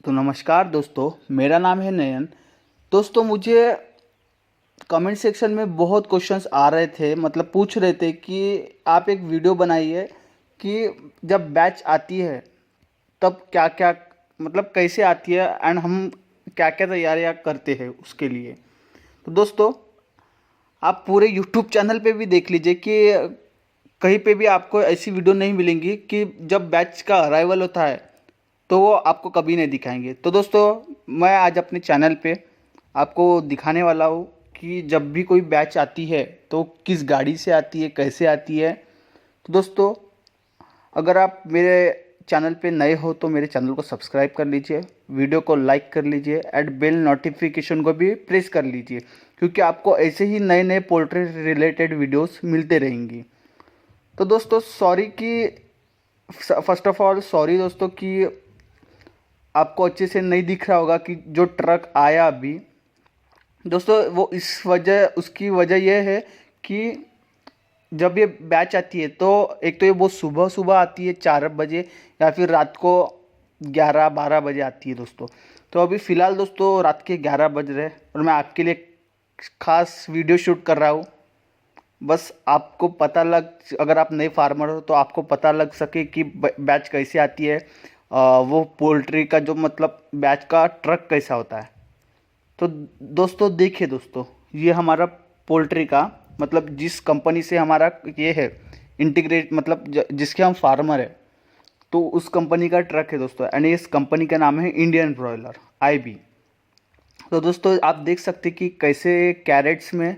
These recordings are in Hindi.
तो नमस्कार दोस्तों, मेरा नाम है नयन। दोस्तों, मुझे कमेंट सेक्शन में बहुत क्वेश्चंस आ रहे थे, मतलब पूछ रहे थे कि आप एक वीडियो बनाइए कि जब बैच आती है तब क्या क्या, मतलब कैसे आती है एंड हम क्या क्या तैयारियां करते हैं उसके लिए। तो दोस्तों, आप पूरे यूट्यूब चैनल पे भी देख लीजिए कि कहीं पे भी आपको ऐसी वीडियो नहीं मिलेंगी कि जब बैच का अराइवल होता है तो वो आपको कभी नहीं दिखाएंगे। तो दोस्तों, मैं आज अपने चैनल पे आपको दिखाने वाला हूँ कि जब भी कोई बैच आती है तो किस गाड़ी से आती है, कैसे आती है। तो दोस्तों, अगर आप मेरे चैनल पे नए हो तो मेरे चैनल को सब्सक्राइब कर लीजिए, वीडियो को लाइक कर लीजिए एंड बेल नोटिफिकेशन को भी प्रेस कर लीजिए, क्योंकि आपको ऐसे ही नए नए पोल्ट्री रिलेटेड वीडियोस मिलते रहेंगी। तो दोस्तों, सॉरी कि फर्स्ट ऑफ ऑल सॉरी दोस्तों कि आपको अच्छे से नहीं दिख रहा होगा कि जो ट्रक आया अभी। दोस्तों, वो इस वजह उसकी वजह यह है कि जब ये बैच आती है तो एक तो ये बहुत सुबह सुबह आती है 4 बजे, या फिर रात को 11-12 बजे आती है दोस्तों। तो अभी फ़िलहाल दोस्तों रात के 11 बज रहे हैं और मैं आपके लिए खास वीडियो शूट कर रहा हूँ। बस आपको पता लग, अगर आप नए फार्मर हो तो आपको पता लग सके कि बैच कैसे आती है, वो पोल्ट्री का जो मतलब बैच का ट्रक कैसा होता है। तो दोस्तों देखिए दोस्तों, ये हमारा पोल्ट्री का मतलब जिस कंपनी से हमारा ये है इंटीग्रेट, मतलब जिसके हम फार्मर है, तो उस कंपनी का ट्रक है दोस्तों। एंड इस कंपनी का नाम है इंडियन ब्रॉयलर IB। तो दोस्तों, आप देख सकते कि कैसे कैरेट्स में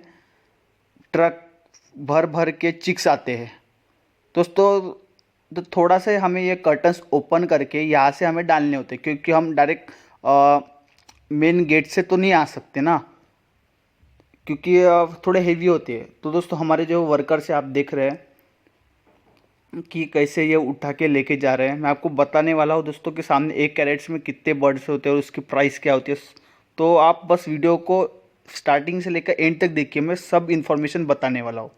ट्रक भर भर के चिक्स आते हैं दोस्तों। तो थोड़ा सा हमें ये कर्टन्स ओपन करके यहाँ से हमें डालने होते हैं, क्योंकि हम डायरेक्ट मेन गेट से तो नहीं आ सकते ना, क्योंकि थोड़े हेवी होते हैं। तो दोस्तों, हमारे जो वर्कर्स है आप देख रहे हैं कि कैसे ये उठा के लेके जा रहे हैं। मैं आपको बताने वाला हूँ दोस्तों कि सामने एक कैरेट्स में कितने बर्ड्स होते हैं और उसकी प्राइस क्या होती है। तो आप बस वीडियो को स्टार्टिंग से लेकर एंड तक देखिए, मैं सब इन्फॉर्मेशन बताने वाला हूँ।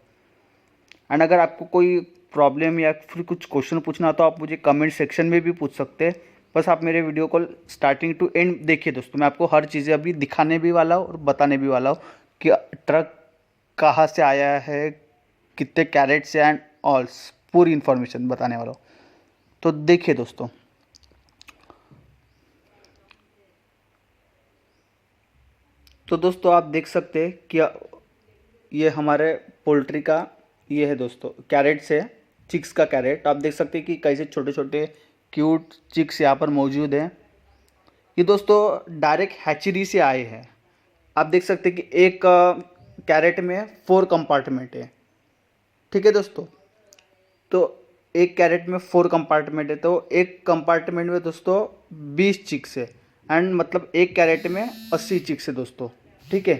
एंड अगर आपको कोई प्रॉब्लम या फिर कुछ क्वेश्चन पूछना हो तो आप मुझे कमेंट सेक्शन में भी पूछ सकते हैं। बस आप मेरे वीडियो को स्टार्टिंग टू एंड देखिए दोस्तों। मैं आपको हर चीज़ें अभी दिखाने भी वाला हूँ और बताने भी वाला हूँ कि ट्रक कहाँ से आया है, कितने कैरेट से एंड ऑल पूरी इन्फॉर्मेशन बताने वाला हूँ। तो देखिए दोस्तों, आप देख सकते हैं कि ये हमारे पोल्ट्री का ये है दोस्तों, कैरेट से चिक्स का कैरेट। आप देख सकते हैं कि कैसे छोटे छोटे क्यूट चिक्स यहाँ पर मौजूद हैं। ये दोस्तों डायरेक्ट हैचरी से आए हैं। आप देख सकते हैं कि एक कैरेट में 4 कंपार्टमेंट है, ठीक है दोस्तों। तो एक कैरेट में 4 कंपार्टमेंट है, तो एक कंपार्टमेंट में दोस्तों 20 चिक्स है एंड मतलब एक कैरेट में 80 चिक्स है दोस्तों, ठीक है।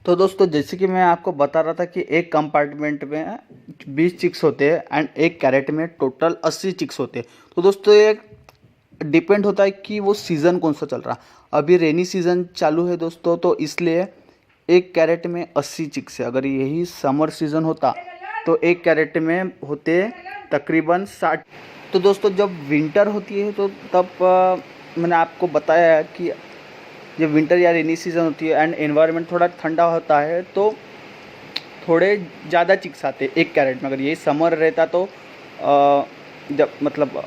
तो दोस्तों, जैसे कि मैं आपको बता रहा था कि एक कंपार्टमेंट में 20 चिक्स होते हैं एंड एक कैरेट में टोटल 80 चिक्स होते हैं। तो दोस्तों, ये डिपेंड होता है कि वो सीज़न कौन सा चल रहा। अभी रेनी सीज़न चालू है दोस्तों, तो इसलिए एक कैरेट में 80 चिक्स है। अगर यही समर सीज़न होता तो एक कैरेट में होते तकरीबन 60। तो दोस्तों, जब विंटर होती है तो तब मैंने आपको बताया कि जब विंटर या रेनी सीज़न होती है एंड एनवायरनमेंट थोड़ा ठंडा होता है तो थोड़े ज़्यादा चिक्स आते हैं एक कैरेट में। अगर यही समर रहता तो जब मतलब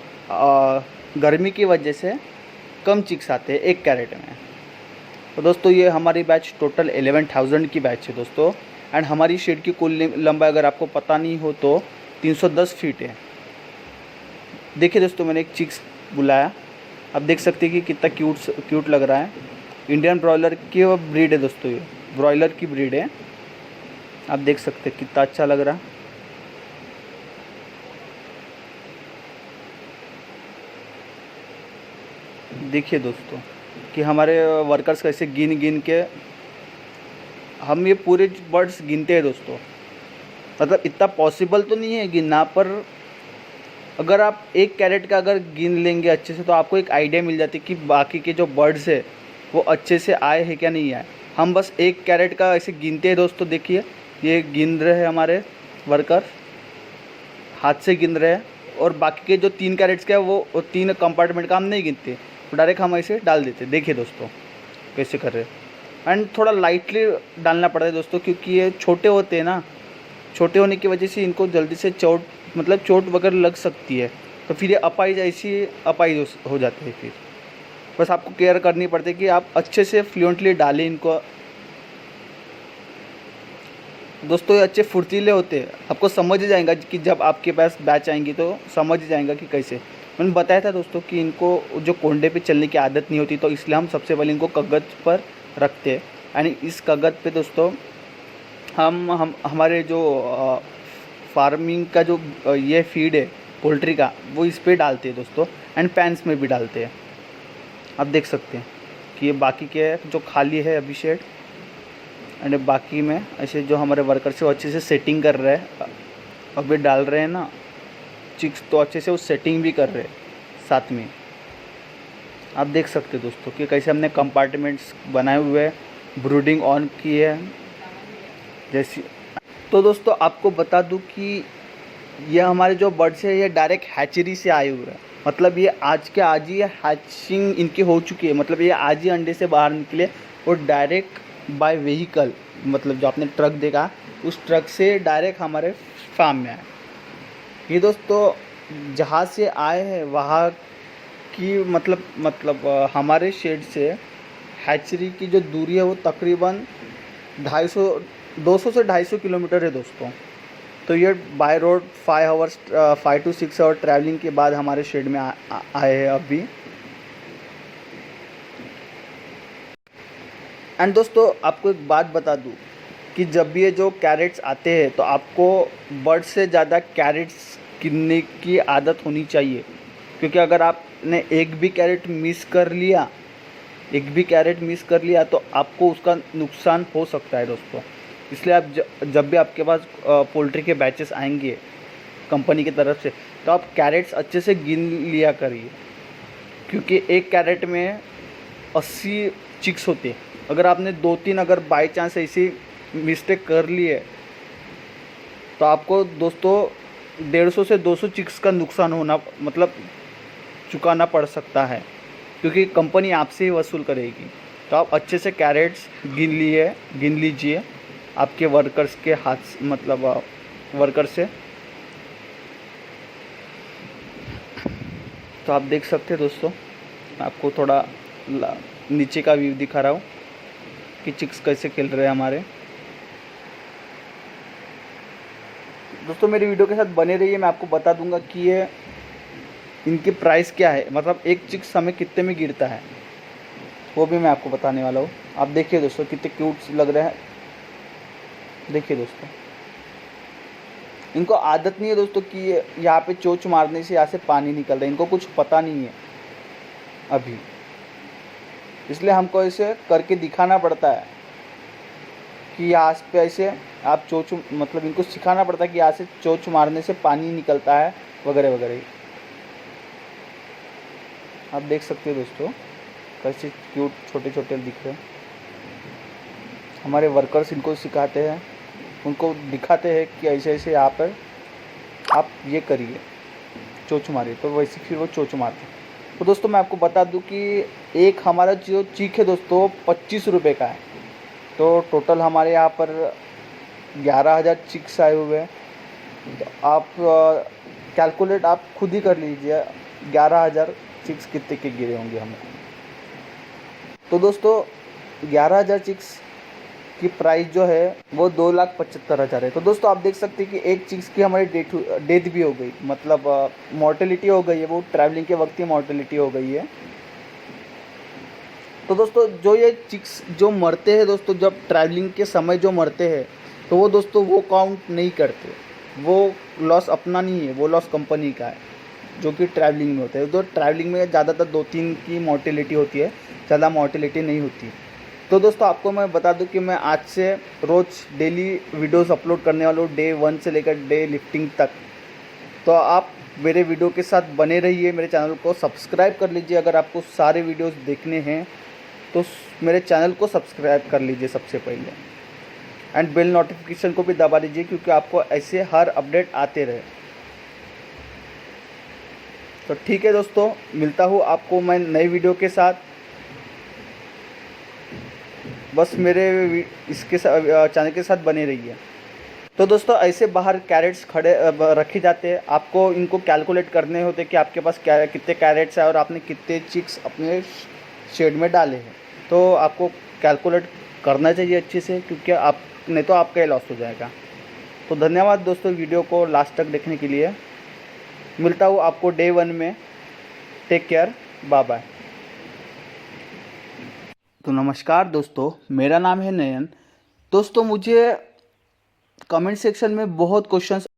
गर्मी की वजह से कम चिक्स आते हैं एक कैरेट में। तो दोस्तों, ये हमारी बैच टोटल 11,000 की बैच है दोस्तों। एंड हमारी शेड की कुल लंबाई अगर आपको पता नहीं हो तो 310 फीट है। देखिए दोस्तों, मैंने एक चिक्स बुलाया, आप देख सकते हैं कि कितना क्यूट लग रहा है। इंडियन ब्रॉयलर की वो ब्रीड है दोस्तों, ये ब्रॉयलर की ब्रीड है। आप देख सकते हैं कितना अच्छा लग रहा है। देखिए दोस्तों कि हमारे वर्कर्स कैसे गिन गिन के हम ये पूरे बर्ड्स गिनते हैं दोस्तों। मतलब इतना पॉसिबल तो नहीं है गिनना, पर अगर आप एक कैरेट का अगर गिन लेंगे अच्छे से तो आपको एक आइडिया मिल जाती है कि बाकी के जो बर्ड्स है वो अच्छे से आए हैं क्या नहीं आए। हम बस एक कैरेट का ऐसे गिनते हैं दोस्तों। देखिए, ये गिन रहे हैं हमारे वर्कर, हाथ से गिन रहे हैं। और बाकी के जो 3 कैरेट्स के हैं वो 3 कंपार्टमेंट का हम नहीं गिनते, डायरेक्ट हम ऐसे डाल देते। देखिए दोस्तों कैसे कर रहे हैं। एंड थोड़ा लाइटली डालना पड़ता है दोस्तों, क्योंकि ये छोटे होते हैं ना, छोटे होने की वजह से इनको जल्दी से चोट वगैरह लग सकती है, तो फिर ये अपाइज ऐसी अपाइज हो जाती है। फिर बस आपको केयर करनी पड़ती है कि आप अच्छे से फ्लुएंटली डालें इनको। दोस्तों ये अच्छे फुर्तीले होते हैं, आपको समझ ही जाएगा कि जब आपके पास बैच आएंगी तो समझ ही जाएगा कि कैसे। मैंने बताया था दोस्तों कि इनको जो कोंडे पे चलने की आदत नहीं होती, तो इसलिए हम सबसे पहले इनको कागज़ पर रखते हैं। यानी इस कागज़ पे दोस्तों हम हमारे जो फार्मिंग का जो ये फीड है पोल्ट्री का, वो इस पे डालते हैं दोस्तों। एंड पैंस में भी डालते हैं। आप देख सकते हैं कि ये बाकी के जो खाली है अभी शेड, एंड बाकी में ऐसे जो हमारे वर्कर से वो अच्छे से सेटिंग कर रहे हैं। अभी डाल रहे हैं ना चिक्स, तो अच्छे से वो सेटिंग भी कर रहे हैं साथ में। आप देख सकते हैं दोस्तों कि कैसे हमने कंपार्टमेंट्स बनाए हुए हैं, ब्रूडिंग ऑन की है जैसी। तो दोस्तों आपको बता दूं कि ये हमारे जो बर्ड्स है ये डायरेक्ट हैचरी से आए हुए हैं। मतलब ये आज के आज ही हैचिंग इनकी हो चुकी है, मतलब ये आज ही अंडे से बाहर निकले और डायरेक्ट बाय व्हीकल, मतलब जो आपने ट्रक देखा उस ट्रक से डायरेक्ट हमारे फार्म में आए। ये दोस्तों जहाँ से आए हैं वहाँ की मतलब हमारे शेड से हैचरी की जो दूरी है वो तकरीबन 200 से 250 किलोमीटर है दोस्तों। तो ये by road 5 to 6 hour travelling के बाद हमारे शेड में आए हैं अभी। एंड दोस्तों आपको एक बात बता दूं कि जब भी ये जो कैरेट्स आते हैं तो आपको बर्ड से ज़्यादा कैरेट्स गिनने की आदत होनी चाहिए, क्योंकि अगर आपने एक भी कैरेट मिस कर लिया तो आपको उसका नुकसान हो सकता है दोस्तों। इसलिए आप जब भी आपके पास पोल्ट्री के बैचेस आएंगे कंपनी की तरफ से, तो आप कैरेट्स अच्छे से गिन लिया करिए, क्योंकि एक कैरेट में 80 चिक्स होते हैं। अगर आपने 2-3 अगर बाई चांस ऐसी मिस्टेक कर ली है तो आपको दोस्तों 150 से 200 चिक्स का नुकसान होना मतलब चुकाना पड़ सकता है, क्योंकि कंपनी आपसे ही वसूल करेगी। तो आप अच्छे से कैरेट्स गिन लीजिए आपके वर्कर्स के हाथ मतलब वर्कर से। तो आप देख सकते हैं दोस्तों, आपको थोड़ा नीचे का व्यू दिखा रहा हूँ कि चिक्स कैसे खेल रहे हैं हमारे। दोस्तों मेरी वीडियो के साथ बने रहिए, मैं आपको बता दूंगा कि ये इनकी प्राइस क्या है, मतलब एक चिक्स हमें कितने में गिरता है वो भी मैं आपको बताने वाला हूँ। आप देखिए दोस्तों कितने क्यूट लग रहे हैं। देखिए दोस्तों इनको आदत नहीं है दोस्तों कि यहाँ पे चोंच मारने से यहाँ से पानी निकल रहा है, इनको कुछ पता नहीं है अभी, इसलिए हमको ऐसे करके दिखाना पड़ता है कि यहाँ पे ऐसे आप चोंच मतलब इनको सिखाना पड़ता है कि यहाँ से चोंच मारने से पानी निकलता है वगैरह वगैरह। आप देख सकते हो दोस्तों कैसे क्यूट छोटे छोटे दिख रहे हैं। हमारे वर्कर्स इनको सिखाते हैं, उनको दिखाते हैं कि ऐसे ऐसे यहाँ पर आप ये करिए, चोंच मारिए, तो वैसे फिर वो चोंच मारते हैं। तो दोस्तों मैं आपको बता दूं कि एक हमारा जो चीक है दोस्तों 25 रुपये का है। तो टोटल हमारे यहाँ पर 11,000 चिक्स आए हुए हैं। तो आप कैलकुलेट आप खुद ही कर लीजिए 11,000 चिक्स कितने के गिरे होंगे हमें। तो दोस्तों 11,000 चिक्स की प्राइस जो है वो 2,75,000 है। तो दोस्तों आप देख सकते हैं कि एक चिक्स की हमारी डेथ भी हो गई, मतलब मॉर्टेलिटी हो गई है, वो ट्रैवलिंग के वक्त ही मॉर्टेलिटी हो गई है। तो दोस्तों जो ये चिक्स जो मरते हैं दोस्तों, जब ट्रैवलिंग के समय जो मरते हैं तो वो दोस्तों वो काउंट नहीं करते, वो लॉस अपना नहीं है, वो लॉस कंपनी का है जो कि ट्रैवलिंग में होता है। तो ट्रैवलिंग में ज़्यादातर 2-3 की मॉर्टेलिटी होती है, ज़्यादा मॉर्टेलिटी नहीं होती। तो दोस्तों आपको मैं बता दूं कि मैं आज से रोज़ डेली वीडियोस अपलोड करने वाला हूँ, डे 1 से लेकर डे लिफ्टिंग तक। तो आप मेरे वीडियो के साथ बने रहिए, मेरे चैनल को सब्सक्राइब कर लीजिए। अगर आपको सारे वीडियोस देखने हैं तो मेरे चैनल को सब्सक्राइब कर लीजिए सबसे पहले, एंड बेल नोटिफिकेशन को भी दबा दीजिए, क्योंकि आपको ऐसे हर अपडेट आते रहे। तो ठीक है दोस्तों, मिलता हूँ आपको मैं नई वीडियो के साथ। बस मेरे इसके चैनल के साथ बने रहिए। तो दोस्तों ऐसे बाहर कैरेट्स खड़े रखे जाते हैं। आपको इनको कैलकुलेट करने होते कि आपके पास कितने कैरेट्स हैं और आपने कितने चिक्स अपने शेड में डाले हैं। तो आपको कैलकुलेट करना चाहिए अच्छे से, क्योंकि आप नहीं तो आपका ही लॉस हो जाएगा। तो धन्यवाद दोस्तों वीडियो को लास्ट तक देखने के लिए। मिलता हूँ आपको डे 1 में। Take care, bye bye. तो नमस्कार दोस्तों, मेरा नाम है नयन। दोस्तों मुझे कमेंट सेक्शन में बहुत क्वेश्चंस